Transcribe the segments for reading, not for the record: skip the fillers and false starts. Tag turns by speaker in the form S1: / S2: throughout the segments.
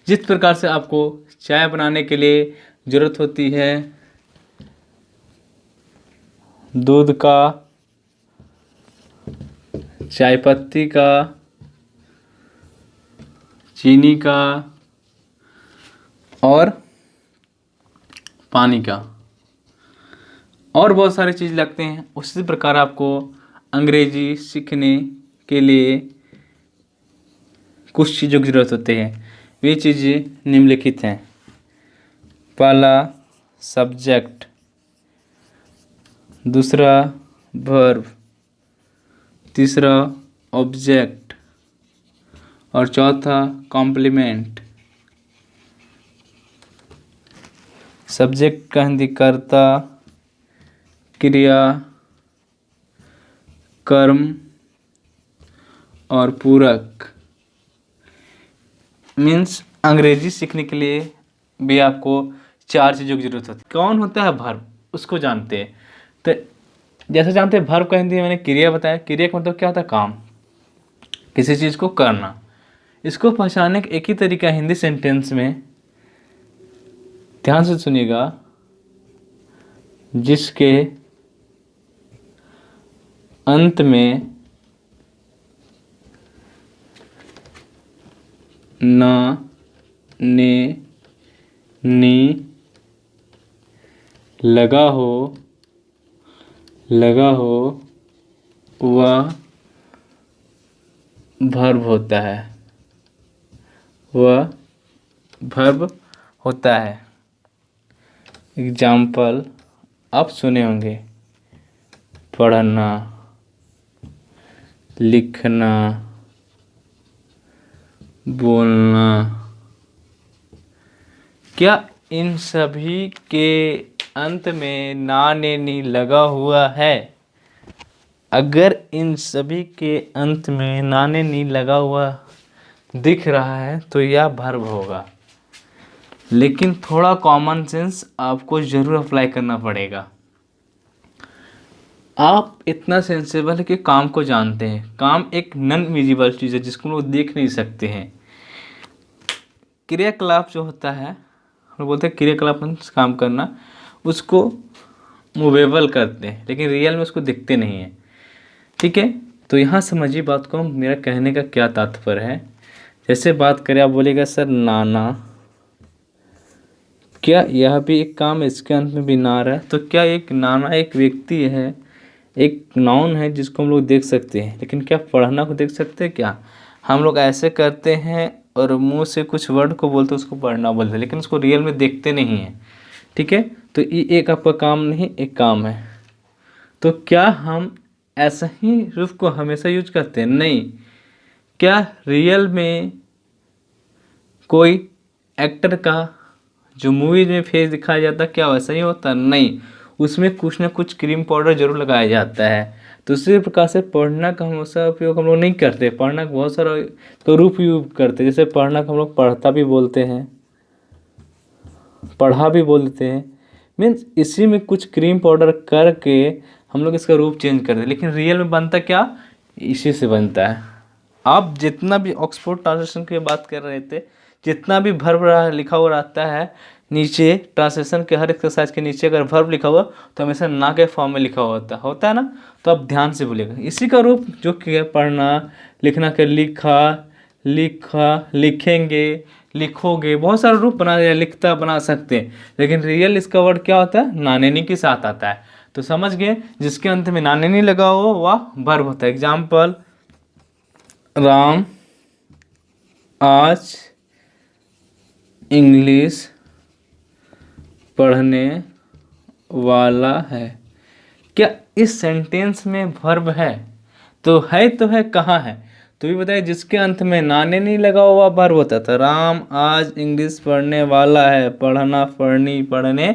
S1: जिस प्रकार से आपको चाय बनाने के लिए ज़रूरत होती है दूध का, चाय पत्ती का, चीनी का और पानी का और बहुत सारी चीज़ लगते हैं, उसी प्रकार आपको अंग्रेजी सीखने के लिए कुछ चीज़ों की ज़रूरत होती है। वे चीज़ें निम्नलिखित हैं। पहला सब्जेक्ट, दूसरा वर्ब, तीसरा ऑब्जेक्ट और चौथा कॉम्प्लीमेंट। सब्जेक्ट का हिंदी कर्ता, क्रिया, कर्म और पूरक। मीन्स अंग्रेजी सीखने के लिए भी आपको 4 चीज़ों की ज़रूरत होती है। कौन होता है वर्ब, उसको जानते हैं। तो जैसे जानते हैं वर्ब का हिंदी मैंने क्रिया बताया। क्रिया का मतलब क्या होता है? काम, किसी चीज़ को करना। इसको पहचानने का एक ही तरीका है हिंदी सेंटेंस में, ध्यान से सुनिएगा, जिसके अंत में ना, ने, नी लगा हो वह वर्ब होता है, वह वर्ब होता है। एग्जाम्पल आप सुने होंगे, पढ़ना, लिखना, बोलना। क्या इन सभी के अंत में ना, ने, नी लगा हुआ है? अगर इन सभी के अंत में ना, ने, नी लगा हुआ दिख रहा है तो यह वर्ब होगा। लेकिन थोड़ा कॉमन सेंस आपको ज़रूर अप्लाई करना पड़ेगा। आप इतना सेंसेबल है कि काम को जानते हैं। काम एक नॉन विजिबल चीज़ है जिसको हम लोग देख नहीं सकते हैं। क्रियाकलाप जो होता है, हम लोग बोलते हैं क्रियाकलाप काम करना, उसको मूवेबल करते हैं, लेकिन रियल में उसको दिखते नहीं है। ठीक है, तो यहाँ समझिए बात को, मेरा कहने का क्या तात्पर्य है। जैसे बात करें, आप बोलेगा सर नाना, क्या यह भी एक काम है? इसके अंत में भी ना रहा है, तो क्या एक नाना एक व्यक्ति है, एक नाउन है जिसको हम लोग देख सकते हैं, लेकिन क्या पढ़ना को देख सकते हैं? क्या हम लोग ऐसे करते हैं और मुंह से कुछ वर्ड को बोलते उसको पढ़ना बोलते हैं, लेकिन उसको रियल में देखते नहीं हैं। ठीक है, तो ये एक आपका काम नहीं, एक काम है। तो क्या हम ऐसा ही रूप को हमेशा यूज करते हैं? नहीं। क्या रियल में कोई एक्टर का जो मूवी में फेस दिखाया जाता है क्या वैसा ही होता? नहीं, उसमें कुछ ना कुछ क्रीम पाउडर जरूर लगाया जाता है। तो उसी प्रकार से पढ़ना का हमेशा उपयोग हम लोग नहीं करते। पढ़ना का बहुत सारा तो रूप यूज करते हैं। जैसे पढ़ना का हम लोग पढ़ता भी बोलते हैं, पढ़ा भी बोलते हैं। मीन्स इसी में कुछ क्रीम पाउडर करके हम लोग इसका रूप चेंज करते हैं, लेकिन रियल में बनता क्या? इसी से बनता है। आप जितना भी ऑक्सफोर्ड ट्रांसलेशन की बात कर रहे थे, जितना भी वर्ब लिखा हुआ रहता है नीचे, ट्रांसलेशन के हर एक्सरसाइज के नीचे अगर वर्ब लिखा हुआ तो हमेशा ना के फॉर्म में लिखा होता है ना। तो आप ध्यान से बोलिएगा। इसी का रूप जो कि है पढ़ना, लिखना के लिखा, लिखेंगे, लिखोगे, बहुत सारा रूप बना लिखता बना सकते हैं, लेकिन रियल इसका वर्ड क्या होता है? नानेनी के साथ आता है। तो समझ गए, जिसके अंत में नानेनी लगा हो वह वर्ब होता है। एग्जाम्पल, राम आज इंग्लिश पढ़ने वाला है। क्या इस सेंटेंस में वर्ब है? तो है कहाँ है? तो भी बताइए, जिसके अंत में नाने नहीं लगा हुआ वर्ब होता था। राम आज इंग्लिश पढ़ने वाला है, पढ़ना, पढ़नी, पढ़ने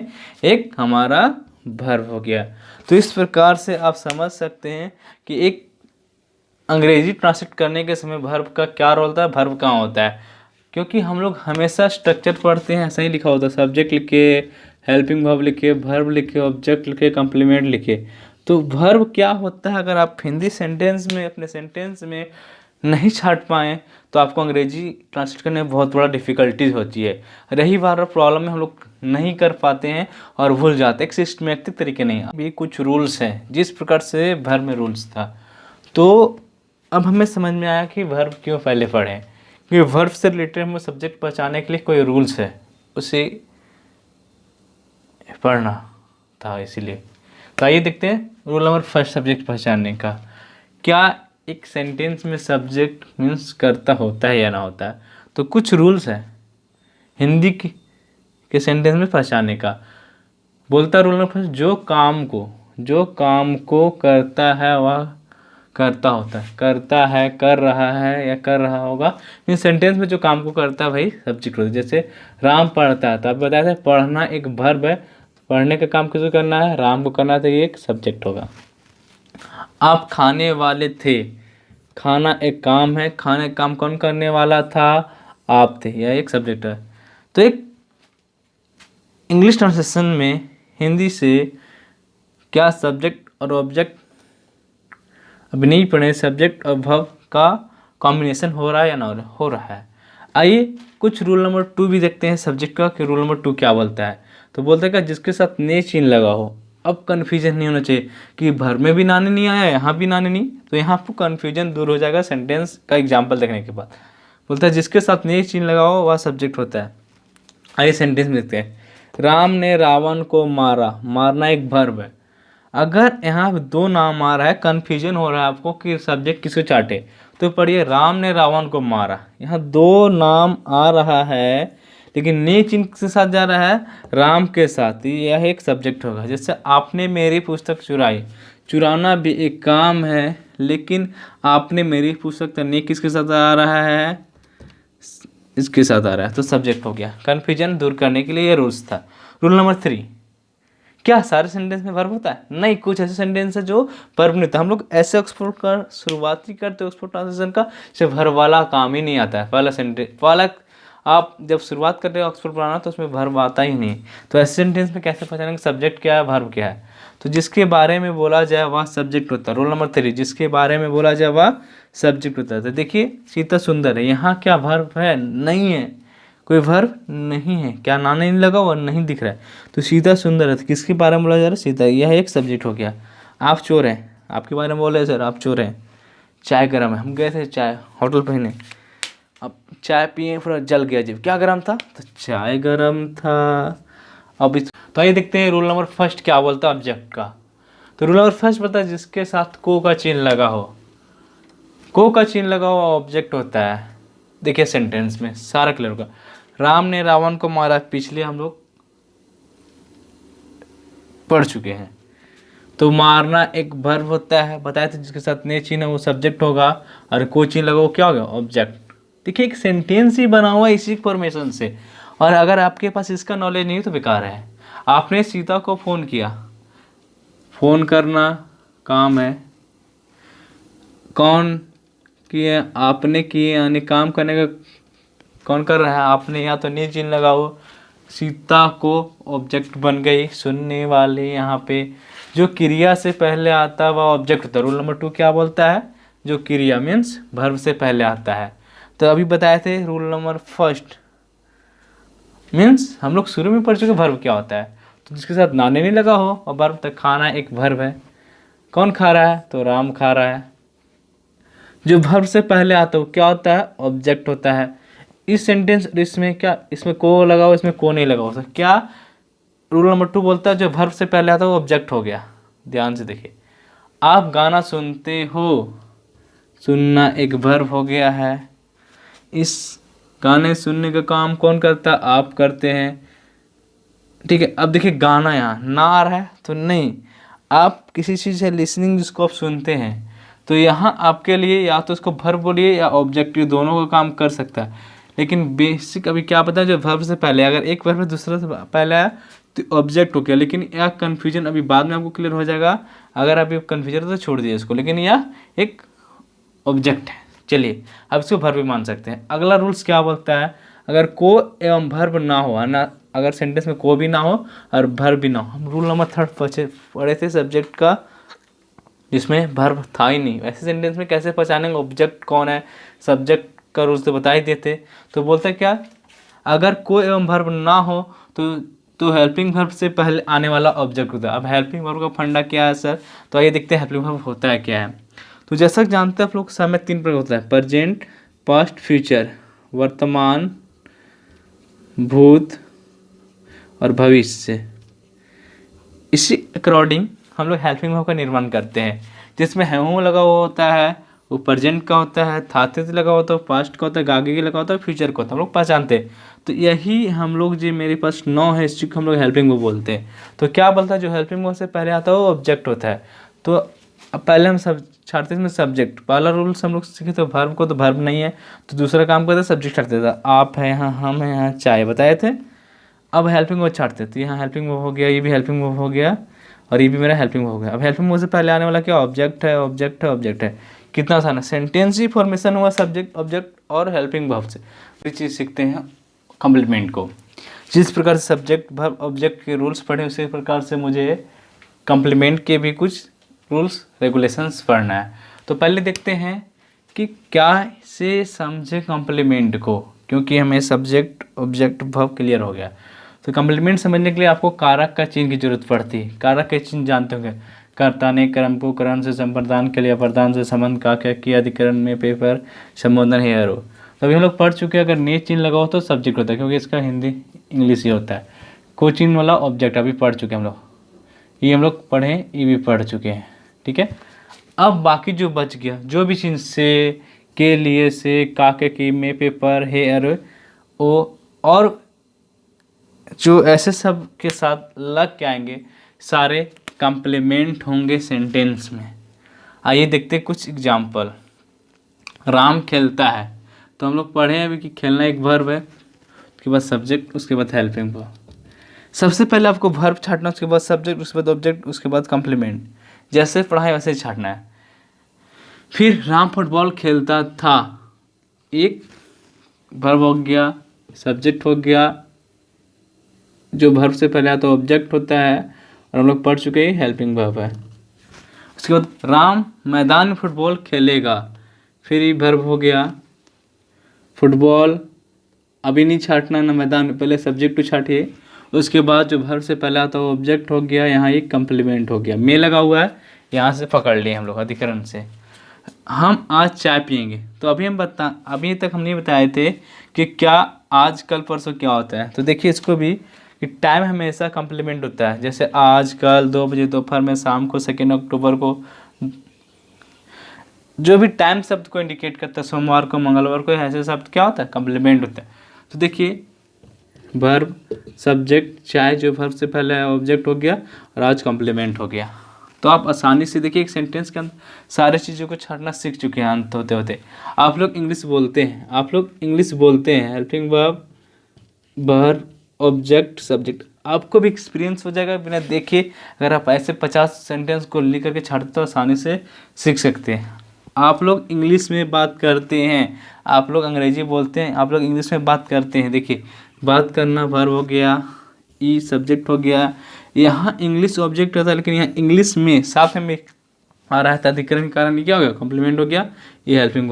S1: एक हमारा वर्ब हो गया। तो इस प्रकार से आप समझ सकते हैं कि एक अंग्रेजी ट्रांसलेट करने के समय वर्ब का क्या रोल होता है, वर्ब कहाँ होता है। क्योंकि हम लोग हमेशा स्ट्रक्चर पढ़ते हैं, ऐसा ही लिखा होता है, सब्जेक्ट लिखे, हेल्पिंग वर्ब लिखे, वर्ब लिखे, ऑब्जेक्ट लिखे, कॉम्प्लीमेंट लिखे। तो वर्ब क्या होता है, अगर आप हिंदी सेंटेंस में अपने सेंटेंस में नहीं छाट पाएँ तो आपको अंग्रेजी ट्रांसलेट करने में बहुत बड़ा डिफ़िकल्टीज होती है। रही बार प्रॉब्लम में हम लोग नहीं कर पाते हैं और भूल जाते हैं, एक सिस्टमैटिक तरीके नहीं। अभी कुछ रूल्स हैं जिस प्रकार से वर्ब में रूल्स था, तो अब हमें समझ में आया कि वर्ब क्यों पहले पढ़ें, क्योंकि वर्ब से रिलेटेड हमें सब्जेक्ट पहचानने के लिए कोई रूल्स है, उसे पढ़ना था इसीलिए। तो आइए देखते हैं रूल नंबर फर्स्ट सब्जेक्ट पहचानने का। क्या एक सेंटेंस में सब्जेक्ट मीन्स कर्ता होता है या ना होता है? तो कुछ रूल्स हैं हिंदी के सेंटेंस में पहचानने का। बोलता रूल नंबर फर्स्ट, जो काम को करता है वह करता होता है। करता है, कर रहा है या कर रहा होगा, इन सेंटेंस में जो काम को करता है वही सब्जेक्ट होता है। जैसे राम पढ़ता है, तो आप बताया था पढ़ना एक वर्ब है, पढ़ने का काम किसको करना है? राम को करना है, तो ये एक सब्जेक्ट होगा। आप खाने वाले थे, खाना एक काम है, खाने का काम कौन करने वाला था? आप थे, यह एक सब्जेक्ट है। तो एक इंग्लिश ट्रांसलेशन में हिंदी से क्या सब्जेक्ट और ऑब्जेक्ट अभी नहीं पढ़े, सब्जेक्ट और वर्ब का कॉम्बिनेशन हो रहा है या ना हो रहा है। आइए कुछ रूल नंबर 2 भी देखते हैं सब्जेक्ट का कि रूल नंबर 2 क्या बोलता है। तो बोलता है कि जिसके साथ ने चिन्ह लगा हो। अब कन्फ्यूजन नहीं होना चाहिए कि भर में भी नाने नहीं आया, यहाँ भी नाने नहीं, तो यहाँ आपको कन्फ्यूजन दूर हो जाएगा सेंटेंस का एग्जाम्पल देखने के बाद। बोलता है जिसके साथ ने चिन्ह लगा हो वह सब्जेक्ट होता है। आइए सेंटेंस में देखते हैं। राम ने रावण को मारा, मारना एक वर्ब है। अगर यहाँ 2 नाम आ रहा है, कन्फ्यूजन हो रहा है आपको कि सब्जेक्ट किसको चाटे, तो पढ़िए राम ने रावण को मारा। यहाँ 2 नाम आ रहा है, लेकिन ने चिन्ह के साथ जा रहा है, राम के साथ, यह एक सब्जेक्ट होगा। जैसे आपने मेरी पुस्तक चुराई, चुराना भी एक काम है, लेकिन आपने मेरी पुस्तक, तो ने किसके साथ आ रहा है? इसके साथ आ रहा है, तो सब्जेक्ट हो गया। कन्फ्यूजन दूर करने के लिए ये रूल्स था। रूल नंबर 3, क्या सारे सेंटेंस में वर्ब होता है? नहीं, कुछ ऐसे सेंटेंस है जो वर्ब नहीं होता। हम लोग ऐसे एक्सपोर्ट कर शुरुआती करते एक्सपोर्ट ट्रांसलेशन का, से वर्ब वाला काम ही नहीं आता है। पहला सेंटेंस वाला आप जब शुरुआत कर रहे हो एक्सपोर्ट बनाना, तो उसमें वर्ब आता ही नहीं। तो ऐसे सेंटेंस में कैसे पहचानेंगे सब्जेक्ट क्या है, वर्ब क्या है? तो जिसके बारे में बोला जाए वह सब्जेक्ट होता है। रूल नंबर 3, जिसके बारे में बोला जाए वह सब्जेक्ट होता है। तो देखिए सीता सुंदर है, यहाँ क्या वर्ब है? नहीं है, कोई वर्ब नहीं है। क्या नाने नहीं लगा हुआ, नहीं दिख रहा है, तो सीता सुंदर है। तो किसके बारे में बोला जा रहा है? सीता, यह एक सब्जेक्ट हो गया। आप चोर हैं, आपके बारे में बोले सर आप चोर हैं। चाय गर्म है, हम गए थे चाय होटल पहने, अब चाय पिए पूरा जल गया जीव, क्या गर्म था? तो चाय गर्म था। अब तो आइए देखते हैं रूल नंबर फर्स्ट क्या बोलता है ऑब्जेक्ट का। तो रूल नंबर फर्स्ट बता है जिसके साथ को का चिन्ह लगा हो, को का चिन्ह लगा हुआ ऑब्जेक्ट होता है। देखिए सेंटेंस में सारा क्लियर होगा। राम ने रावण को मारा, पिछले हम लोग पढ़ चुके हैं। तो मारना एक वर्ब होता है, बताया था जिसके साथ ने चिन्ह है वो सब्जेक्ट होगा, और को चिन्ह लगा वो क्या होगा? ऑब्जेक्ट। देखिए एक सेंटेंस ही बना हुआ है इसी फॉर्मेशन से, और अगर आपके पास इसका नॉलेज नहीं है तो बेकार है। आपने सीता को फ़ोन किया, फ़ोन करना काम है, कौन किए? आपने किए, यानी काम करने का कौन कर रहा है? आपने। यहाँ तो ने चिन्ह लगाओ, सीता को ऑब्जेक्ट बन गई। सुनने वाले, यहाँ पे जो क्रिया से पहले आता है वह ऑब्जेक्ट होता है। रूल नंबर 2 क्या बोलता है? जो क्रिया मीन्स वर्ब से पहले आता है। तो अभी बताए थे रूल नंबर फर्स्ट मीन्स हम लोग शुरू में पढ़ चुके वर्ब क्या होता है। तो जिसके साथ नाने नहीं लगा हो और वर्ब तक, खाना एक वर्ब है। कौन खा रहा है? तो राम खा रहा है। जो वर्ब से पहले आता है वो क्या होता है? ऑब्जेक्ट होता है। इस सेंटेंस इसमें क्या, इसमें को लगा हो, इसमें को नहीं लगा हो। तो क्या रूल नंबर 2 बोलता है जो वर्ब से पहले आता है वो ऑब्जेक्ट हो गया। ध्यान से देखिए, आप गाना सुनते हो, सुनना एक वर्ब हो गया है। इस गाने सुनने का काम कौन करता है? आप करते हैं। ठीक है, अब देखिए गाना यहाँ ना आ रहा है तो नहीं, आप किसी चीज़ से लिसनिंग जिसको आप सुनते हैं, तो यहाँ आपके लिए या तो उसको वर्ब बोलिए या ऑब्जेक्टिव, दोनों का काम कर सकता है। लेकिन बेसिक अभी क्या पता है, जो वर्ब से पहले, अगर एक वर्ब दूसरा से पहले आया तो ऑब्जेक्ट हो गया। लेकिन यह कन्फ्यूजन अभी बाद में आपको क्लियर हो जाएगा। अगर अभी कन्फ्यूजन है तो छोड़ दिए इसको, लेकिन यह एक ऑब्जेक्ट है। चलिए अब इसको वर्ब भी मान सकते हैं। अगला रूल्स क्या बोलता है? अगर को एवं वर्ब ना हो, ना अगर सेंटेंस में को भी ना हो और वर्ब भी ना हो। हम रूल नंबर 3 पढ़े थे सब्जेक्ट का, जिसमें वर्ब था ही नहीं। ऐसे सेंटेंस में कैसे पहचानेंगे ऑब्जेक्ट कौन है, सब्जेक्ट का रूल तो बता ही देते। तो बोलते क्या, अगर कोई एवं वर्ब ना हो तो हेल्पिंग वर्ब से पहले आने वाला ऑब्जेक्ट होता है। अब हेल्पिंग वर्ब का फंडा क्या है सर, तो आइए देखते हैं हेल्पिंग वर्ब होता है क्या है। तो जैसा कि जानते हैं आप लोग, समय 3 प्रकार होता है, प्रेजेंट, पास्ट, फ्यूचर, वर्तमान, भूत और भविष्य। इसी अकॉर्डिंग हम लोग हेल्पिंग वर्ब का निर्माण करते हैं, जिसमें हैव लगा हुआ होता है, वो प्रेजेंट का होता है, थाते लगा होता है, पास्ट का होता है, आगे के लगा होता है, फ्यूचर का होता है, हम लोग पहचानते हैं। तो यही हम लोग जो मेरे पास 9 है, इस चीज़ को हम लोग हेल्पिंग वर्ब बोलते हैं। तो क्या बोलता है, जो हेल्पिंग वर्ब से पहले आता है वो ऑब्जेक्ट होता है। तो अब पहले हम सब छाड़ते इसमें सब्जेक्ट, पहला रूल्स हम लोग सीखे तो वर्ब को, तो वर्ब नहीं है तो दूसरा काम करते सब्जेक्ट छाड़ते थे, आप है यहाँ, हम है यहाँ, चाय बताए थे। अब हेल्पिंग वर्ब छाड़ते, तो यहाँ हेल्पिंग वर्ब हो गया, ये भी हेल्पिंग वर्ब हो गया और ये भी मेरा हेल्पिंग हो गया। अब हेल्पिंग वर्ब से पहले आने वाला क्या, ऑब्जेक्ट है, ऑब्जेक्ट है, ऑब्जेक्ट है। कितना आसान है, सेंटेंस ही फॉर्मेशन हुआ सब्जेक्ट, ऑब्जेक्ट और हेल्पिंग वर्ब से। ये चीज़ सीखते हैं कम्प्लीमेंट को। जिस प्रकार से सब्जेक्ट वर्ब ऑब्जेक्ट के रूल्स पढ़े, उसी प्रकार से मुझे कम्प्लीमेंट के भी कुछ रूल्स रेगुलेशंस पढ़ना है। तो पहले देखते हैं कि क्या से समझे कम्प्लीमेंट को, क्योंकि हमें सब्जेक्ट ऑब्जेक्ट वर्ब क्लियर हो गया। तो कम्प्लीमेंट समझने के लिए आपको कारक का चिन्ह की जरूरत पड़ती है। कारक के चिन्ह जानते होंगे, कर्ता ने कर्म को करण से संप्रदान के लिए, अप्रदान से संबंध का क्या किया, अधिकरण में पेपर संबोधन है रो। तो अभी हम लोग पढ़ चुके हैं, अगर ने चिन्ह लगा हो तो सब्जेक्ट होता है, क्योंकि इसका हिंदी इंग्लिश ही होता है। को चिन्ह वाला ऑब्जेक्ट अभी पढ़ चुके हैं हम लोग, ये हम लोग पढ़े, ये भी पढ़ चुके हैं, ठीक है। अब बाकी जो बच गया, जो भी चिन्ह से, के लिए, से, का के, की, में, पेपर, है, अर, ओ और जो ऐसे सब के साथ लग के आएंगे, सारे कम्प्लीमेंट होंगे सेंटेंस में। आइए देखते हैं कुछ एग्जाम्पल। राम खेलता है, तो हम लोग पढ़े हैं अभी कि खेलना एक वर्ब है, उसके बाद सब्जेक्ट, उसके बाद हेल्पिंग वर्ब। सबसे पहले आपको वर्ब छाटना, उसके बाद सब्जेक्ट, उसके बाद ऑब्जेक्ट, उसके बाद कम्प्लीमेंट। जैसे पढ़ा है वैसे ही छाटना है। फिर राम फुटबॉल खेलता था, एक वर्ब हो गया, सब्जेक्ट हो गया, जो वर्ब से पहले आता है ऑब्जेक्ट होता है, और हम लोग पढ़ चुके हैं हेल्पिंग वर्ब है। उसके बाद राम मैदान में फुटबॉल खेलेगा, फिर ये वर्ब हो गया, फुटबॉल अभी नहीं छाटना ना मैदान में, पहले सब्जेक्ट को छाटिए। उसके बाद जो वर्ब से पहले आता है ऑब्जेक्ट हो गया, यहाँ एक कम्प्लीमेंट हो गया, में लगा हुआ है, यहाँ से पकड़ लिए हम लोग अधिकरण से। हम आज चाय पियेंगे, तो अभी तक हम नहीं बताए थे कि क्या आज कल परसों क्या होता है। तो देखिए इसको भी कि टाइम हमेशा कम्प्लीमेंट होता है, जैसे आज कल, 2 बजे दोपहर में, शाम को, 2 अक्टूबर को, जो भी टाइम शब्द को इंडिकेट करता है, सोमवार को, मंगलवार को, ऐसे शब्द क्या होता है, कम्प्लीमेंट होता है। तो देखिए वर्ब, सब्जेक्ट, चाय जो वर्ब से पहले ऑब्जेक्ट हो गया, और आज कम्प्लीमेंट हो गया। तो आप आसानी से देखिए एक सेंटेंस के अंदर सारे चीज़ों को छाटना सीख चुके हैं अंत होते होते। आप लोग इंग्लिश बोलते हैं, helping verb, verb, object, subject, आपको भी एक्सपीरियंस हो जाएगा बिना देखे। अगर आप ऐसे 50 सेंटेंस को लिख करके छाटते तो आसानी से सीख सकते हैं। आप लोग इंग्लिश में बात करते हैं, आप लोग अंग्रेजी बोलते हैं, आप लोग इंग्लिश में बात करते हैं। देखिए बात करना वर्ब हो गया, ई सब्जेक्ट हो गया, यहाँ इंग्लिश ऑब्जेक्ट रहता है, लेकिन यहाँ इंग्लिश में साथ में आ रहा है अधिकरण के कारण क्या हो गया, कॉम्प्लीमेंट हो गया, ये हेल्पिंग